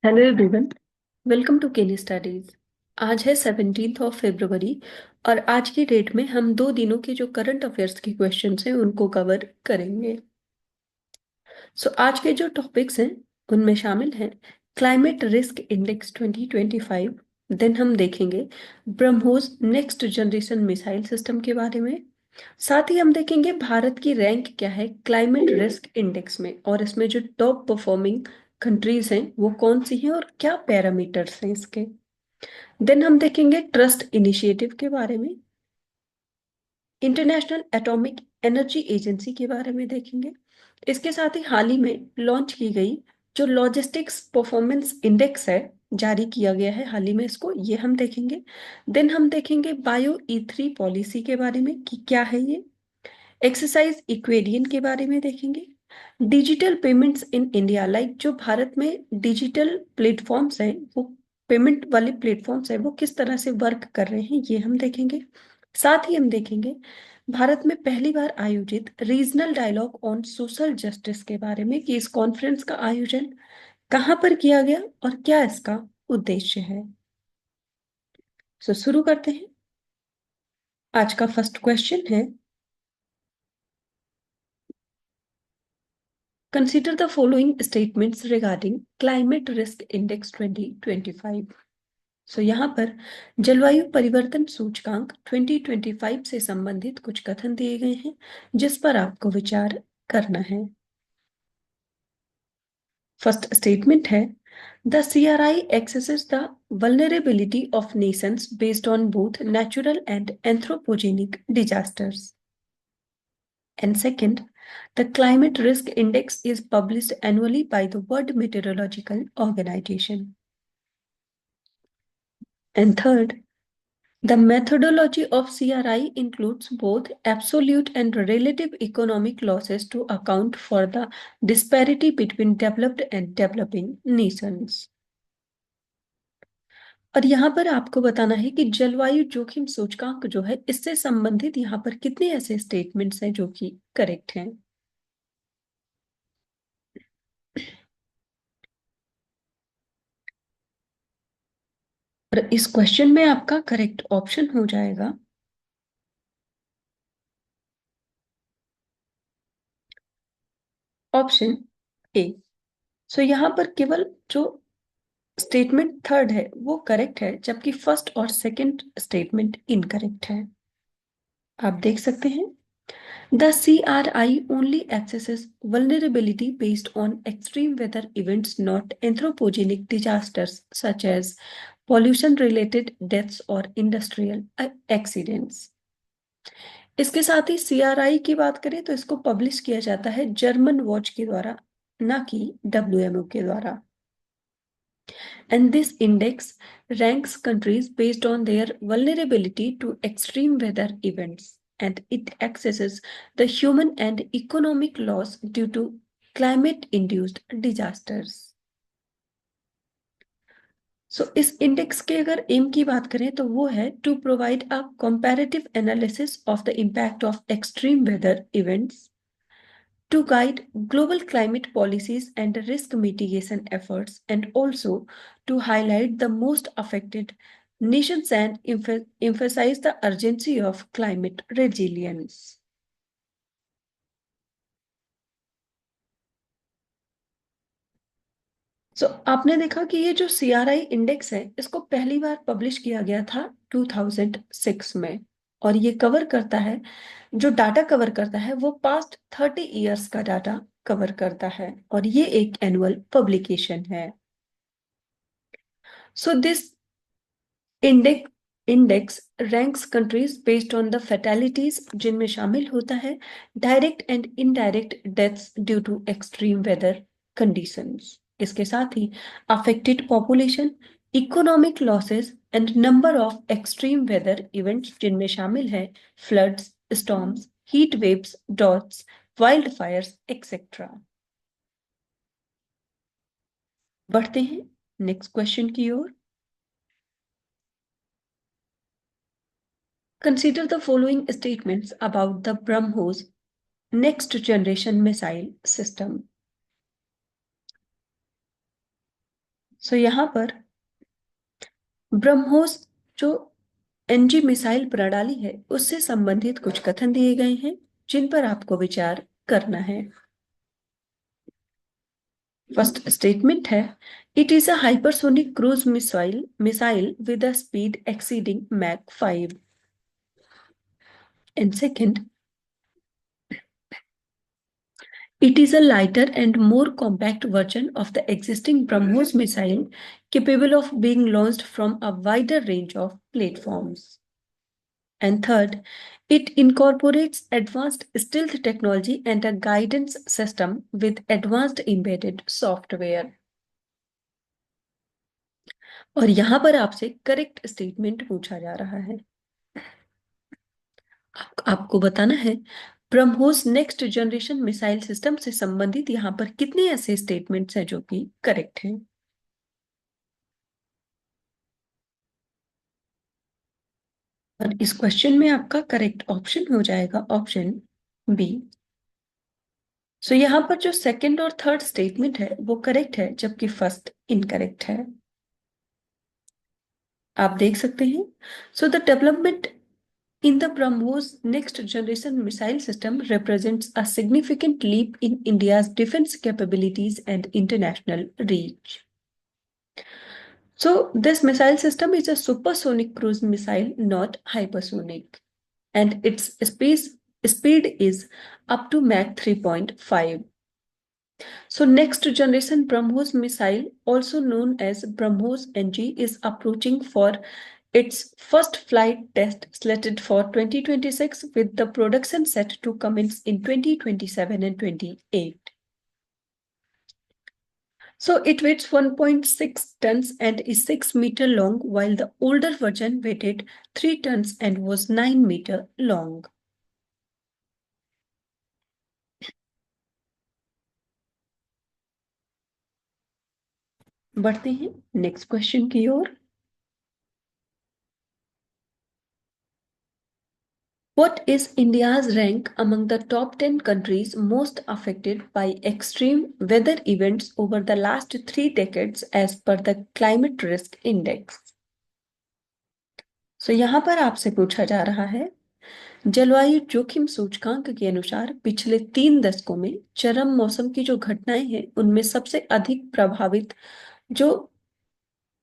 Hello everyone. Welcome to केली studies. आज है 17 फरवरी और आज की डेट में हम 2 दिनों के जो करंट अफेयर्स के क्वेश्चंस हैं उनको कवर करेंगे। आज के जो टॉपिक्स हैं उनमें शामिल हैं क्लाइमेट रिस्क इंडेक्स 2025। देन हम देखेंगे BrahMos next generation missile system के बारे में। साथ ही हम देखेंगे भारत की रैंक क्या है क्लाइमेट रिस्क इंडेक्स में और इसमें जो टॉप परफॉर्मिंग कंट्रीज हैं वो कौन सी हैं और क्या पैरामीटर्स हैं इसके। देन हम देखेंगे ट्रस्ट इनिशिएटिव के बारे में, इंटरनेशनल एटॉमिक एनर्जी एजेंसी के बारे में देखेंगे। इसके साथ ही हाल ही में लॉन्च की गई जो लॉजिस्टिक्स परफॉर्मेंस इंडेक्स है, जारी किया गया है हाल ही में, इसको ये हम देखेंगे। देन हम देखेंगे बायो ई3 पॉलिसी के बारे में कि क्या है ये। एक्सरसाइज इक्वेडियन के बारे में देखेंगे। Digital payments in India, like जो भारत में डिजिटल प्लेटफॉर्म्स हैं, वो पेमेंट वाले प्लेटफॉर्म्स हैं, वो किस तरह से वर्क कर रहे हैं ये हम देखेंगे। साथ ही हम देखेंगे भारत में पहली बार आयोजित regional dialogue on social justice के बारे में कि इस कॉन्फ्रेंस का आयोजन कहाँ पर किया गया और क्या इसका उद्देश्य है। शुरू करते हैं। आज का फर्स्ट क्वेश्चन है, consider the following statements regarding climate risk index 2025। यहाँ पर जलवायु परिवर्तन सूचकांक 2025 से संबंधित कुछ कथन दिए गए हैं जिस पर आपको विचार करना है। फर्स्ट स्टेटमेंट है, the CRI accesses the vulnerability of nations based on both natural and anthropogenic disasters. And second, the climate risk index is published annually by the World Meteorological Organization. And third, the methodology of CRI includes both absolute and relative economic losses to account for the disparity between developed and developing nations. और यहाँ पर आपको बताना है कि जलवायु जोखिम सूचकांक जो है इससे संबंधित यहाँ पर कितने ऐसे स्टेटमेंट्स हैं जो कि करेक्ट हैं। और इस क्वेश्चन में आपका करेक्ट ऑप्शन हो जाएगा ऑप्शन ए। यहाँ पर केवल जो स्टेटमेंट थर्ड है वो करेक्ट है जबकि फर्स्ट और सेकंड स्टेटमेंट इनकरेक्ट है। आप देख सकते हैं, the CRI only accesses vulnerability based on extreme weather events, not anthropogenic disasters such as pollution related deaths or industrial accidents। इसके साथ ही CRI की बात करें तो इसको पब्लिश किया जाता है जर्मन वॉच के द्वारा, ना कि WMO के द्वारा। And this index ranks countries based on their vulnerability to extreme weather events, and it assesses the human and economic loss due to climate induced disasters। इस इंडेक्स के अगर एम की बात करें तो वो है to provide a comparative analysis of the impact of extreme weather events, to guide global climate policies and risk mitigation efforts, and also to highlight the most affected nations and emphasize the urgency of climate resilience। आपने देखा कि ये जो CRI index है इसको पहली बार publish किया गया था 2006 में, और ये कवर करता है, जो डाटा कवर करता है वो पास्ट 30 इयर्स का डाटा कवर करता है और ये एक एनुअल पब्लिकेशन है। This index index ranks countries based on the fatalities, जिनमें शामिल होता है direct and indirect deaths due to extreme weather conditions. इसके साथ ही affected population, economic losses and number of extreme weather events, जिनमें शामिल है floods, storms, heat waves, droughts, wild fires etcetera. बढ़ते हैं नेक्स्ट क्वेश्चन की ओर। Consider the following statements about the BrahMos next generation missile system। यहाँ पर ब्रह्मोस जो NG missile प्रणाली है उससे संबंधित कुछ कथन दिए गए हैं जिन पर आपको विचार करना है। फर्स्ट स्टेटमेंट है, it is a hypersonic cruise missile with a speed exceeding Mach 5। And second, it is a lighter and more compact version of the existing BrahMos missile, capable of being launched from a wider range of platforms. And third, it incorporates advanced stealth technology and a guidance system with advanced embedded software. और यहां पर आपसे correct statement पूछा जा रहा है। आपको बताना है BrahMos next generation missile system से संबंधित यहां पर कितने ऐसे स्टेटमेंट्स हैं जो कि करेक्ट हैं। और इस क्वेश्चन में आपका करेक्ट ऑप्शन हो जाएगा ऑप्शन बी। सो यहाँ पर जो सेकंड और थर्ड स्टेटमेंट है वो करेक्ट है जबकि फर्स्ट इनकरेक्ट है। आप देख सकते हैं, so the development in the BrahMos next generation missile system represents a significant leap in India's defense capabilities and international reach. So this missile system is a supersonic cruise missile, not hypersonic, and its speed is up to Mach 3.5. So next generation BrahMos missile, also known as BrahMos NG, is approaching for its first flight test slated for 2026 with the production set to commence in 2027 and 28. So it weighs 1.6 tons and is 6 meter long, while the older version weighed 3 tons and was 9 meter long. बढ़ते हैं next question की ओर। What is India's rank among the top 10 countries most affected by extreme weather events over the last 3 decades as per the Climate Risk Index? यहाँ पर आपसे पूछा जा रहा है, जलवायु जोखिम सूचकांक के अनुसार पिछले 3 दशकों में चरम मौसम की जो घटनाएं हैं उनमें सबसे अधिक प्रभावित जो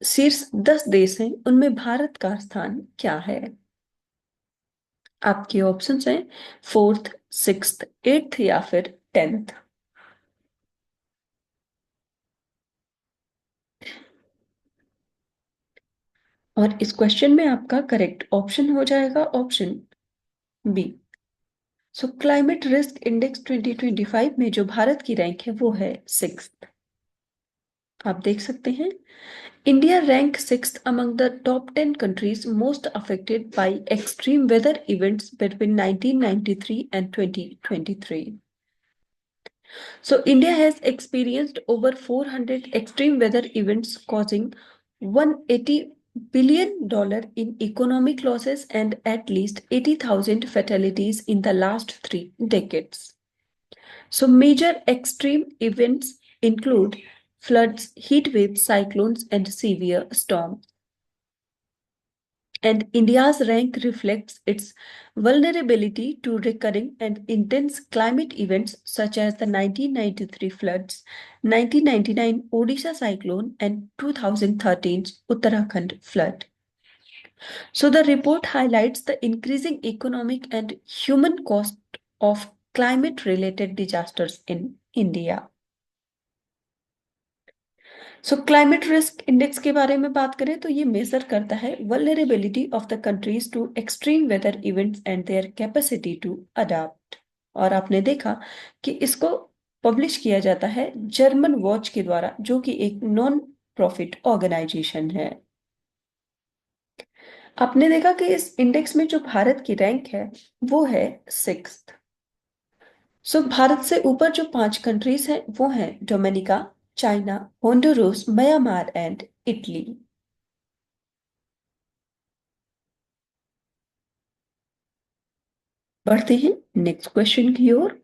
शीर्ष 10 देश हैं उनमें भारत का स्थान क्या है। आपके ऑप्शंस हैं फोर्थ, सिक्स्थ, एट्थ या फिर 10th। और इस क्वेश्चन में आपका करेक्ट ऑप्शन हो जाएगा option B. So climate risk index 2025 में जो भारत की रैंक है वो है 6th। आप देख सकते हैं, India rank 6th among the top 10 countries most affected by extreme weather events between 1993 and 2023. So India has experienced over 400 extreme weather events causing $180 billion in economic losses and at least 80,000 fatalities in the last 3 decades. So major extreme events include floods, heat waves, cyclones, and severe storms. And India's rank reflects its vulnerability to recurring and intense climate events such as the 1993 floods, 1999 Odisha cyclone, and 2013 Uttarakhand flood. So the report highlights the increasing economic and human cost of climate-related disasters in India. So climate risk index के बारे में बात करें तो ये measure करता है vulnerability of the countries to extreme weather events and their capacity to adapt. और आपने देखा कि इसको पब्लिश किया जाता है जर्मन वॉच के द्वारा, जो कि एक नॉन प्रॉफिट ऑर्गेनाइजेशन है। आपने देखा कि इस इंडेक्स में जो भारत की रैंक है वो है 6th। सो भारत से ऊपर जो 5 कंट्रीज हैं वो हैं Dominica, China, Honduras, Myanmar and Italy. बढ़ते हैं नेक्स्ट क्वेश्चन की ओर।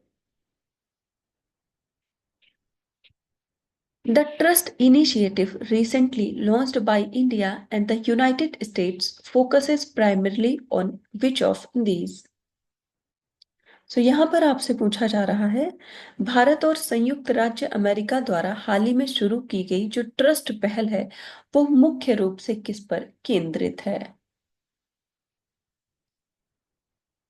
The trust initiative recently launched by India and the United States focuses primarily on which of these? यहाँ पर आपसे पूछा जा रहा है, भारत और संयुक्त राज्य अमेरिका द्वारा हाल ही में शुरू की गई जो ट्रस्ट पहल है वो मुख्य रूप से किस पर केंद्रित है?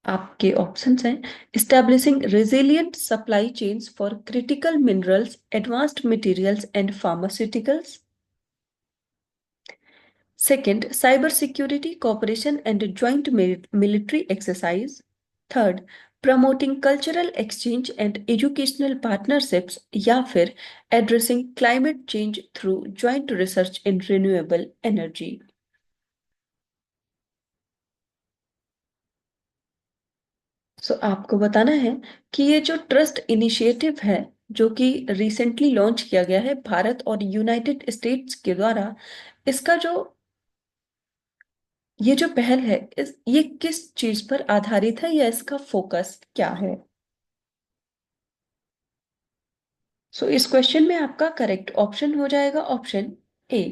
आपके ऑप्शंस हैं establishing resilient supply chains for critical minerals, advanced materials and pharmaceuticals. Second, cyber security cooperation and joint military exercise. Third, promoting cultural exchange and educational partnerships या फिर addressing climate change through joint research in renewable energy. आपको बताना है कि ये जो trust initiative है जो कि रिसेंटली लॉन्च किया गया है भारत और यूनाइटेड स्टेट्स के द्वारा, इसका ये जो पहल है ये किस चीज पर आधारित है या इसका फोकस क्या है? इस क्वेश्चन में आपका करेक्ट ऑप्शन हो जाएगा option A.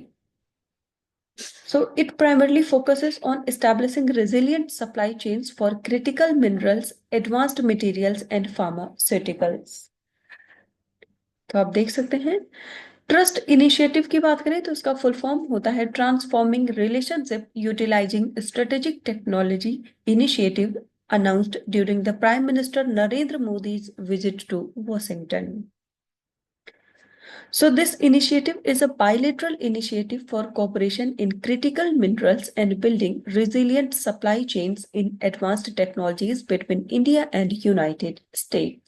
It primarily focuses on establishing resilient supply chains for critical minerals, advanced materials and pharmaceuticals. तो आप देख सकते हैं ट्रस्ट इनिशिएटिव की बात करें तो उसका फुल फॉर्म होता है transforming relationship utilising strategic technology initiative announced during the Prime Minister Narendra Modi's visit to Washington. This initiative is a bilateral initiative for cooperation in critical minerals and building resilient supply chains in advanced technologies between India and United States.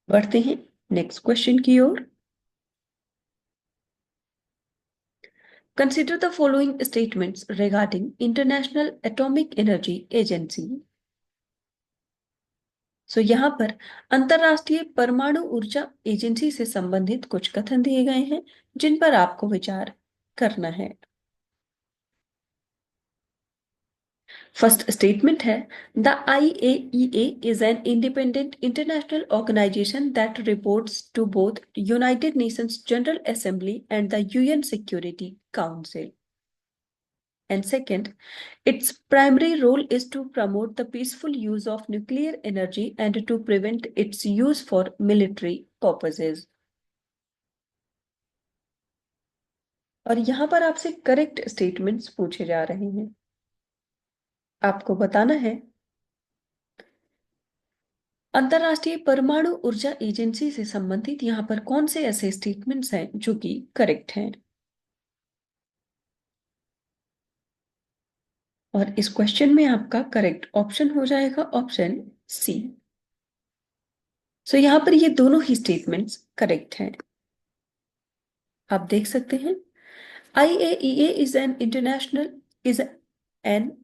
बढ़ते हैं next question की ओर। Consider the following statements regarding International Atomic Energy Agency. यहाँ पर अंतरराष्ट्रीय परमाणु ऊर्जा agency से संबंधित कुछ कथन दिए गए हैं जिन पर आपको विचार करना है। फर्स्ट स्टेटमेंट है the IAEA is an independent international organization that reports to both United Nations General Assembly and the UN Security Council. And second, its primary role is to promote the peaceful use of nuclear energy and to prevent its use for military purposes. और यहाँ पर आपसे correct statements पूछे जा रहे हैं, आपको बताना है अंतरराष्ट्रीय परमाणु ऊर्जा एजेंसी से संबंधित यहाँ पर कौन से ऐसे स्टेटमेंट्स हैं जो कि करेक्ट हैं। और इस क्वेश्चन में आपका करेक्ट ऑप्शन हो जाएगा ऑप्शन सी। यहाँ पर ये दोनों ही स्टेटमेंट्स करेक्ट हैं। आप देख सकते हैं IAEA is an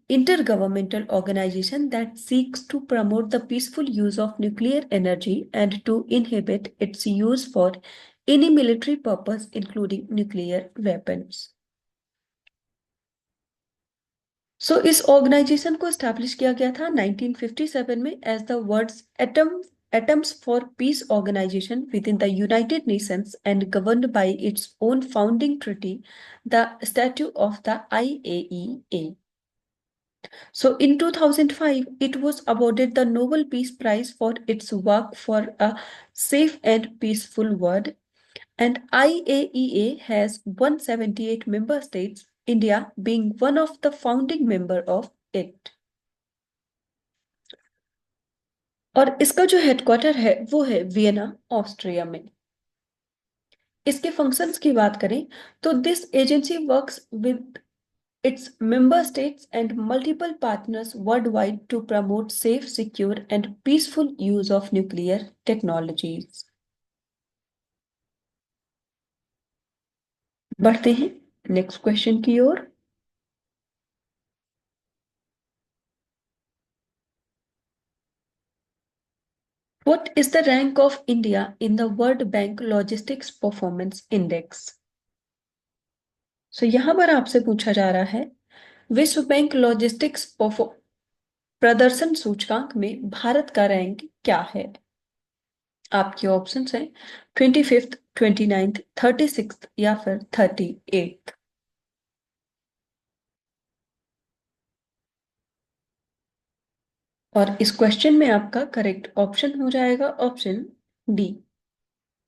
intergovernmental organization that seeks to promote the peaceful use of nuclear energy and to inhibit its use for any military purpose including nuclear weapons. इस ऑर्गेनाइजेशन को एस्टैब्लिश किया गया था 1957 में as the world's Atoms for Peace Organization within the United Nations and governed by its own founding treaty, the Statute of the IAEA. In 2005, it was awarded the Nobel Peace Prize for its work for a safe and peaceful world. And IAEA has 178 member states, India being one of the founding member of it. और इसका जो headquarter है वो है Vienna Austria में। इसके functions की बात करें तो this agency works with its member states and multiple partners worldwide to promote safe, secure and peaceful use of nuclear technologies. बढ़ते हैं नेक्स्ट क्वेश्चन की ओर। What is the rank of India in the World Bank Logistics Performance Index? यहाँ पर आपसे पूछा जा रहा है विश्व बैंक लॉजिस्टिक्स प्रदर्शन सूचकांक में भारत का रैंक क्या है। आपके ऑप्शन है 25th, 29th, 36th या फिर 38th। और इस क्वेश्चन में आपका करेक्ट ऑप्शन हो जाएगा ऑप्शन डी।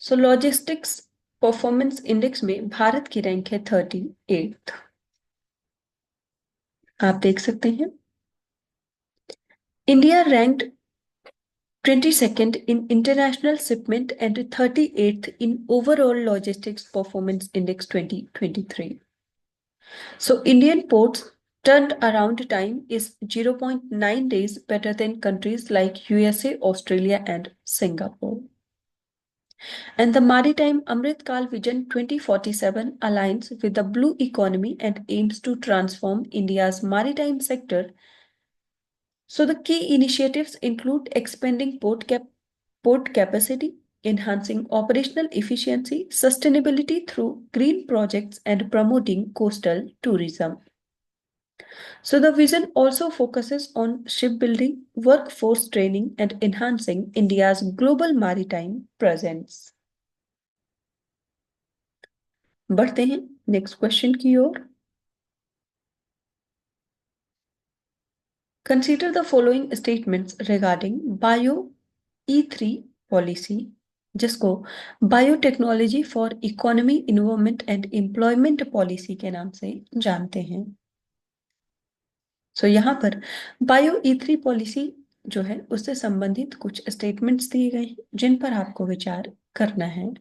सो लॉजिस्टिक्स परफॉर्मेंस इंडेक्स में भारत की रैंक है 38th। आप देख सकते हैं India ranked 22nd in international shipment and 38th in overall logistics performance index 2023. So Indian ports turned around time is 0.9 days better than countries like USA, Australia and Singapore. And the Maritime Amrit Kal Vision 2047 aligns with the blue economy and aims to transform India's maritime sector. So the key initiatives include expanding port capacity, enhancing operational efficiency, sustainability through green projects, and promoting coastal tourism. So the vision also focuses on shipbuilding, workforce training, and enhancing India's global maritime presence. बढ़ते हैं next question की ओर। Consider the following statements regarding Bio E3 policy, जिसको biotechnology for economy, environment and employment policy के नाम से जानते हैं। यहाँ पर बायो E3 पॉलिसी जो है उससे संबंधित कुछ स्टेटमेंट्स दिए गए हैं जिन पर आपको विचार करना है।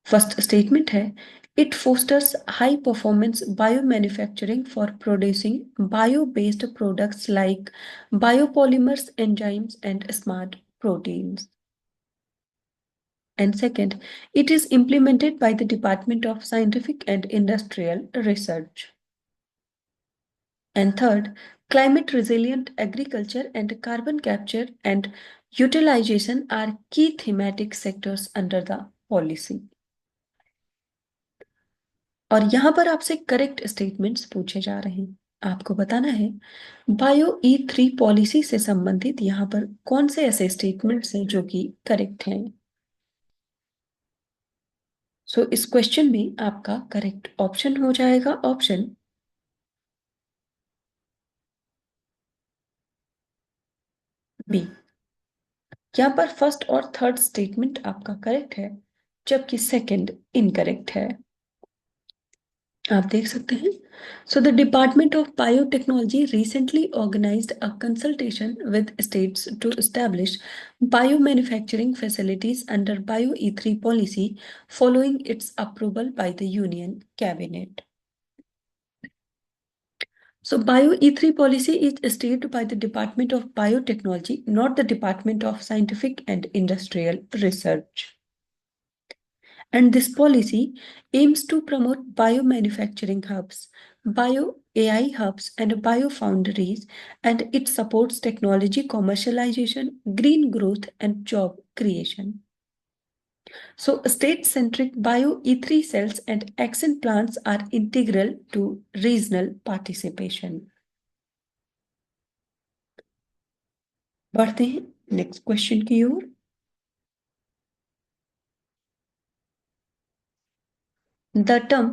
फर्स्ट स्टेटमेंट है it fosters high performance bio manufacturing for producing bio based products like biopolymers, enzymes and smart proteins. And second, it is implemented by the Department of Scientific and Industrial Research. And third, climate resilient agriculture and carbon capture and utilization are key thematic sectors under the policy. और यहाँ पर आपसे correct statements पूछे जा रहे हैं। आपको बताना है बायो E3 पॉलिसी से संबंधित यहाँ पर कौन से ऐसे स्टेटमेंट्स हैं जो कि करेक्ट हैं। इस क्वेश्चन में आपका करेक्ट ऑप्शन हो जाएगा ऑप्शन बी। यहाँ पर फर्स्ट और थर्ड स्टेटमेंट आपका करेक्ट है जबकि सेकंड इनकरेक्ट है। आप देख सकते हैं the department of biotechnology recently organised a consultation with states to establish bio manufacturing facilities under bio E3 policy following its approval by the union cabinet. So Bio E3 policy is established by the Department of Biotechnology, not the Department of Scientific and Industrial Research. And this policy aims to promote biomanufacturing hubs, bio AI hubs, and biofoundries, and it supports technology commercialization, green growth, and job creation. So state-centric Bio E3 cells and action plans are integral to regional participation. बढ़ते हैं next question की ओर। The term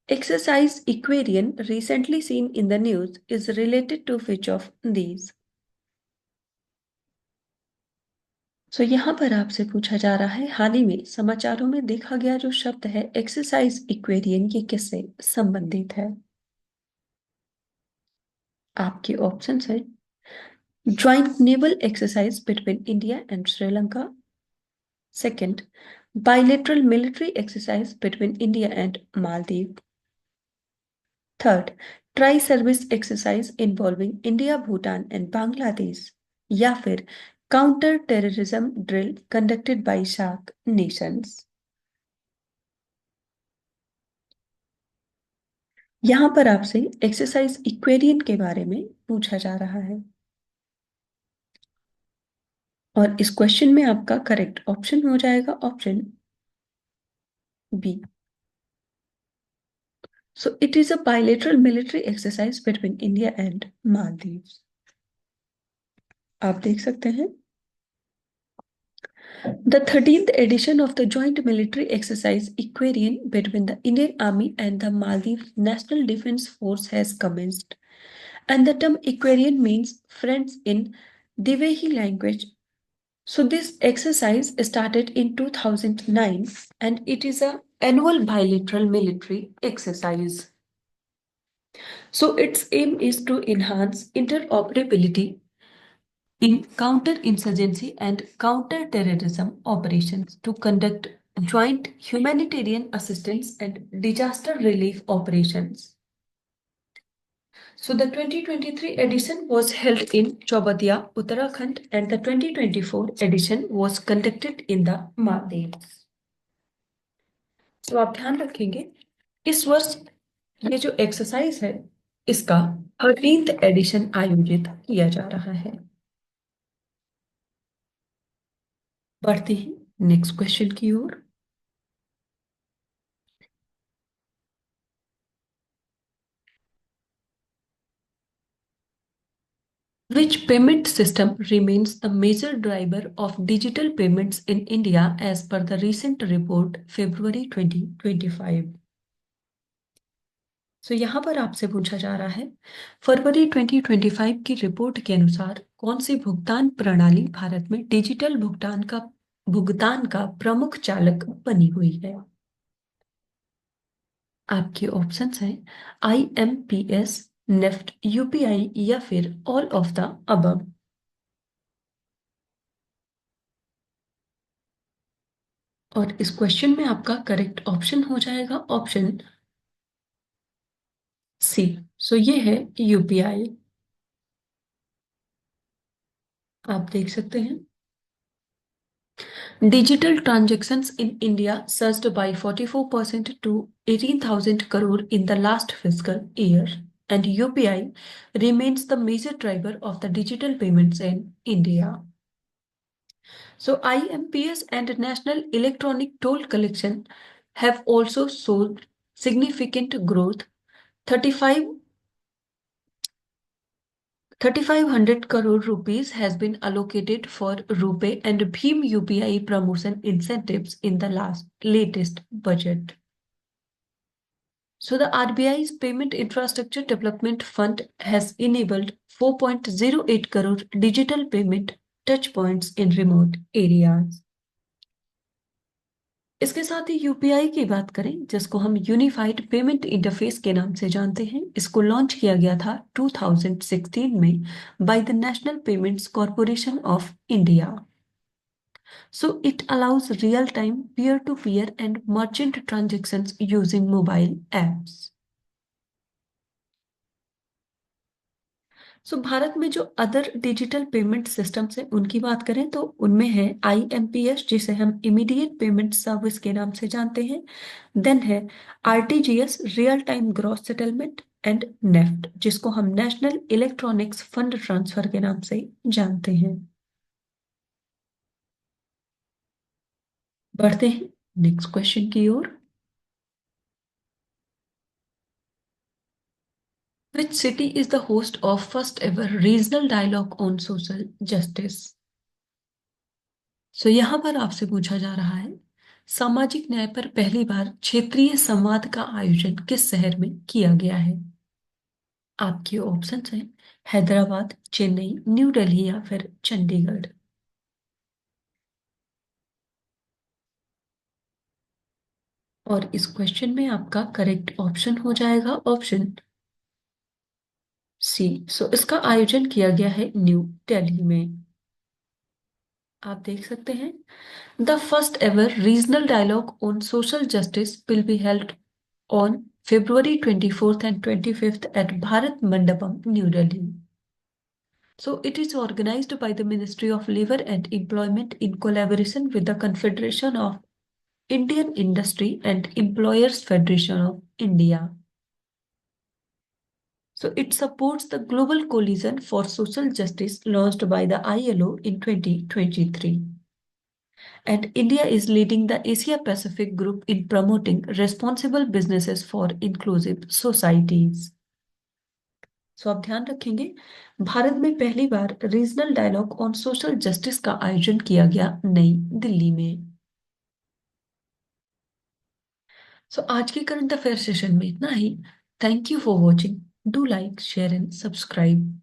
exercise equation recently seen in the news is related to which of these? यहाँ पर आपसे पूछा जा रहा है हाल ही में समाचारों में देखा गया जो शब्द है एक्सरसाइज इक्वेरियन, ये किससे संबंधित है। आपके ऑप्शंस है joint naval exercise between India and Sri Lanka, second bilateral military exercise between India and Maldives, third tri-service exercise involving India, Bhutan and Bangladesh, या फिर counter terrorism drill conducted by SAARC nations। यहाँ पर आपसे एक्सरसाइज इक्वेरियन के बारे में पूछा जा रहा है और इस क्वेश्चन में आपका करेक्ट ऑप्शन हो जाएगा option B. it is a bilateral military exercise between India and Maldives। आप देख सकते हैं The 13th edition of the joint military exercise Aquarian between the Indian Army and the Maldives National Defense Force has commenced. And the term Aquarian means friends in Divehi language. So this exercise started in 2009 and it is a annual bilateral military exercise. So its aim is to enhance interoperability in counterinsurgency and counter-terrorism operations to conduct joint humanitarian assistance and disaster relief operations. So the 2023 edition was held in Chaubadia, Uttarakhand, and the 2024 edition was conducted in the Maldives. तो आप ध्यान रखेंगे इस वर्ष ये जो exercise है इसका 13th एडिशन आयोजित किया जा रहा है। बढ़ते ही नेक्स्ट क्वेश्चन की ओर। Which payment system remains the major driver of digital payments in India as per the recent report February 2025? So यहाँ पर आपसे पूछा जा रहा है फरवरी 2025 की रिपोर्ट के अनुसार कौन सी भुगतान प्रणाली भारत में डिजिटल भुगतान का प्रमुख चालक बनी हुई है। आपके ऑप्शंस हैं IMPS, नेफ्ट, UPI या फिर ऑल ऑफ द अबव। और इस क्वेश्चन में आपका करेक्ट ऑप्शन हो जाएगा ऑप्शन सी। सो ये है UPI। आप देख सकते हैं digital transactions in India surged by 44% to 18,000 crore in the last fiscal year, and UPI remains the major driver of the digital payments in India. So, IMPS and National Electronic Toll Collection have also shown significant growth. 35 3,500 crore rupees has been allocated for RuPay and Bhim UPI promotion incentives in the latest budget. So the RBI's Payment Infrastructure Development Fund has enabled 4.08 crore digital payment touch points in remote areas. इसके साथ ही UPI की बात करें जिसको हम unified payment interface के नाम से जानते हैं, इसको लॉन्च किया गया था 2016 में by the national payments corporation of India. So it allows real-time peer-to-peer and merchant transactions using mobile apps. सो भारत में जो अदर डिजिटल पेमेंट सिस्टम्स हैं उनकी बात करें तो उनमें है IMPS जिसे हम इमीडिएट पेमेंट सर्विस के नाम से जानते हैं, देन है RTGS real time gross settlement and NEFT जिसको हम नेशनल इलेक्ट्रॉनिक्स फंड ट्रांसफर के नाम से जानते हैं। बढ़ते हैं नेक्स्ट क्वेश्चन की ओर। Which city is the host of first ever regional dialogue on social justice? सो यहाँ पर आपसे पूछा जा रहा है सामाजिक न्याय पर पहली बार क्षेत्रीय संवाद का आयोजन किस शहर में किया गया है। आपके ऑप्शंस हैं हैदराबाद, चेन्नई, न्यू दिल्ली या फिर चंडीगढ़। और इस क्वेश्चन में आपका करेक्ट ऑप्शन हो जाएगा ऑप्शन सी। सो इसका आयोजन किया गया है न्यू दिल्ली में। आप देख सकते हैं the first ever regional dialogue on social justice will be held on February 24th and 25th at Bharat Mandapam, New Delhi. So it is organized by the Ministry of Labor and Employment in collaboration with the Confederation of Indian Industry and Employers Federation of India. So it supports the Global Coalition for Social Justice launched by the ILO in 2023. And India is leading the Asia Pacific group in promoting responsible businesses for inclusive societies. So आप ध्यान रखेंगे, भारत में पहली बार regional dialogue on social justice का आयोजन किया गया नई दिल्ली में। सो आज के करंट अफेयर सेशन में इतना ही। Thank you for watching. Do like share and subscribe.